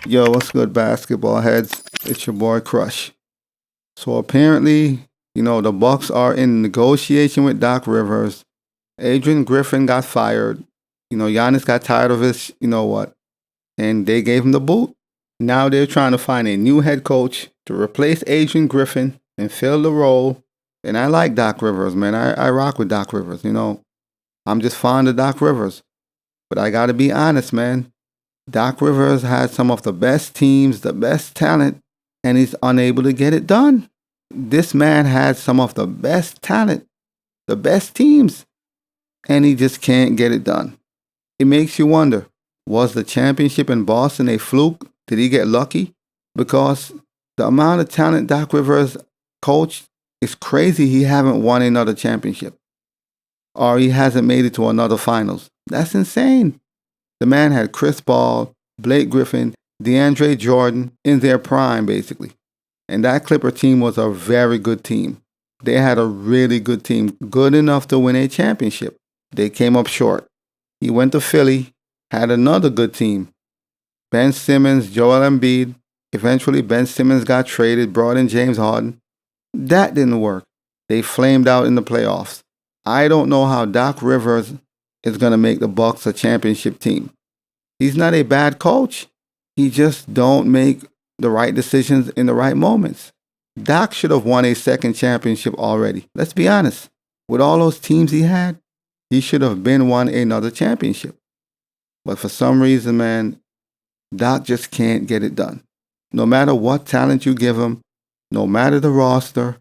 Yo, what's good, basketball heads? It's your boy Crush. So apparently, the Bucks are in negotiation with Doc Rivers. Adrian Griffin got fired. Giannis got tired of his, and they gave him the boot. Now they're trying to find a new head coach to replace Adrian Griffin and fill the role. And I like Doc Rivers, man. I rock with Doc Rivers. I'm just fond of Doc Rivers. But I got to be honest, man. Doc Rivers had some of the best teams, the best talent, and he's unable to get it done. This man had some of the best talent, the best teams, and he just can't get it done. It makes you wonder, was the championship in Boston a fluke? Did he get lucky? Because the amount of talent Doc Rivers coached is crazy. He haven't won another championship, or he hasn't made it to another finals. That's insane. The man had Chris Paul, Blake Griffin, DeAndre Jordan in their prime, basically. And that Clipper team was a very good team. They had a really good team, good enough to win a championship. They came up short. He went to Philly, had another good team. Ben Simmons, Joel Embiid. Eventually, Ben Simmons got traded, brought in James Harden. That didn't work. They flamed out in the playoffs. I don't know how Doc Rivers is going to make the Bucks a championship team. He's not a bad coach. He just don't make the right decisions in the right moments. Doc should have won a second championship already. Let's be honest. With all those teams he had, he should have won another championship. But for some reason, man, Doc just can't get it done. No matter what talent you give him, no matter the roster,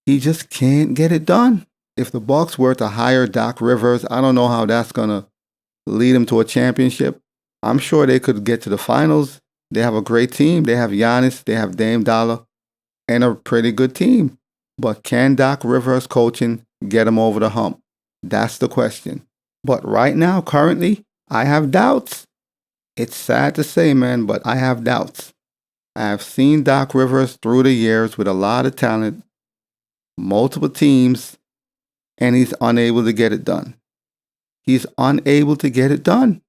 he just can't get it done. If the Bucks were to hire Doc Rivers, I don't know how that's going to lead them to a championship. I'm sure they could get to the finals. They have a great team. They have Giannis, they have Dame Dollar, and a pretty good team. But can Doc Rivers coaching get them over the hump? That's the question. But right now, currently, I have doubts. It's sad to say, man, but I have doubts. I have seen Doc Rivers through the years with a lot of talent, multiple teams, and he's unable to get it done. He's unable to get it done.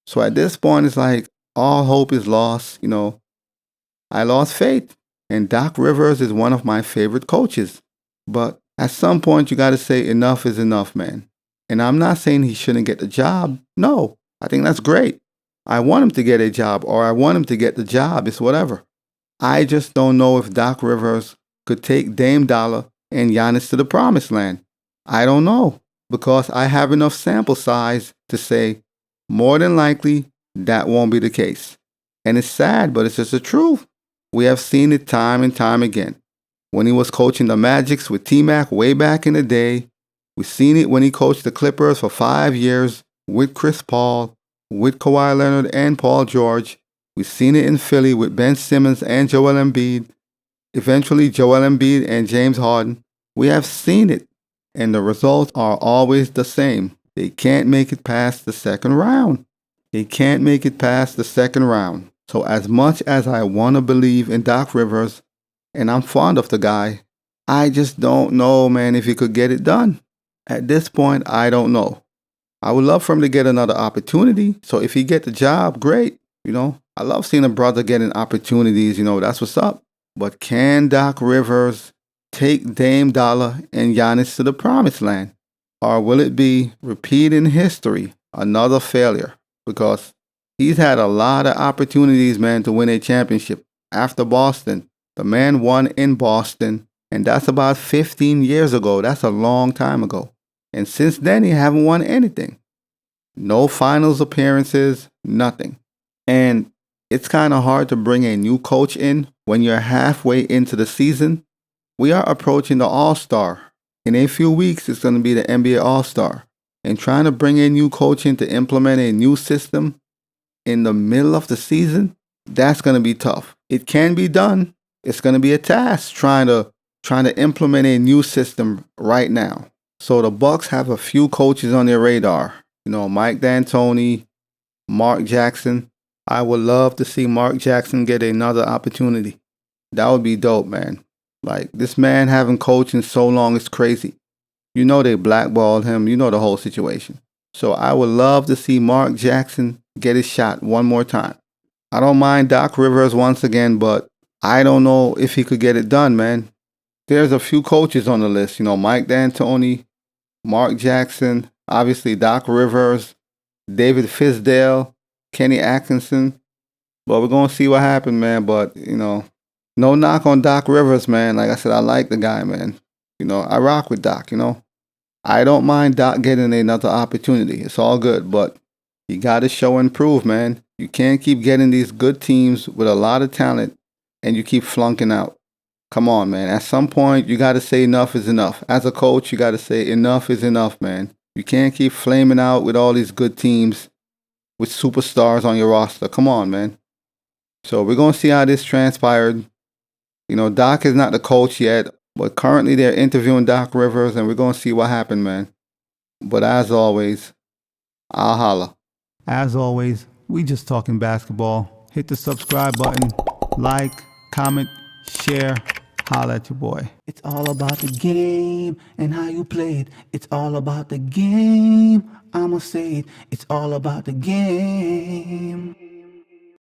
So at this point, it's like all hope is lost. I lost faith. And Doc Rivers is one of my favorite coaches. But at some point, you got to say enough is enough, man. And I'm not saying he shouldn't get the job. No, I think that's great. I want him to get a job, or I want him to get the job. It's whatever. I just don't know if Doc Rivers could take Dame Dollar and Giannis to the promised land. I don't know, because I have enough sample size to say more than likely that won't be the case. And it's sad, but it's just the truth. We have seen it time and time again. When he was coaching the Magics with T-Mac way back in the day, we've seen it when he coached the Clippers for 5 years with Chris Paul, with Kawhi Leonard and Paul George. We've seen it in Philly with Ben Simmons and Joel Embiid. Eventually, Joel Embiid and James Harden. We have seen it. And the results are always the same. They can't make it past the second round. They can't make it past the second round. So as much as I want to believe in Doc Rivers, and I'm fond of the guy, I just don't know, man, if he could get it done. At this point, I don't know. I would love for him to get another opportunity. So if he get the job, great. I love seeing a brother getting opportunities. That's what's up. But can Doc Rivers take Dame Dollar and Giannis to the promised land? Or will it be repeating history, another failure? Because he's had a lot of opportunities, man, to win a championship. After Boston, the man won in Boston, and that's about 15 years ago. That's a long time ago. And since then, he haven't won anything. No finals appearances, nothing. And it's kind of hard to bring a new coach in when you're halfway into the season. We are approaching the All-Star. In a few weeks, it's going to be the NBA All-Star. And trying to bring a new coach in to implement a new system in the middle of the season, that's going to be tough. It can be done. It's going to be a task trying to implement a new system right now. So the Bucks have a few coaches on their radar. Mike D'Antoni, Mark Jackson. I would love to see Mark Jackson get another opportunity. That would be dope, man. Like, this man having coached in so long is crazy. They blackballed him. The whole situation. So I would love to see Mark Jackson get his shot one more time. I don't mind Doc Rivers once again, but I don't know if he could get it done, man. There's a few coaches on the list, Mike D'Antoni, Mark Jackson, obviously Doc Rivers, David Fisdale, Kenny Atkinson. But we're gonna see what happens, man. But no knock on Doc Rivers, man. Like I said, I like the guy, man. I rock with Doc. I don't mind Doc getting another opportunity. It's all good, but you got to show and prove, man. You can't keep getting these good teams with a lot of talent and you keep flunking out. Come on, man. At some point, you got to say enough is enough. As a coach, you got to say enough is enough, man. You can't keep flaming out with all these good teams with superstars on your roster. Come on, man. So we're going to see how this transpired. Doc is not the coach yet, but currently they're interviewing Doc Rivers, and we're going to see what happened, man. But as always, I'll holla. As always, we just talking basketball. Hit the subscribe button, like, comment, share. Holla at your boy. It's all about the game and how you play it. It's all about the game. I'ma say it. It's all about the game.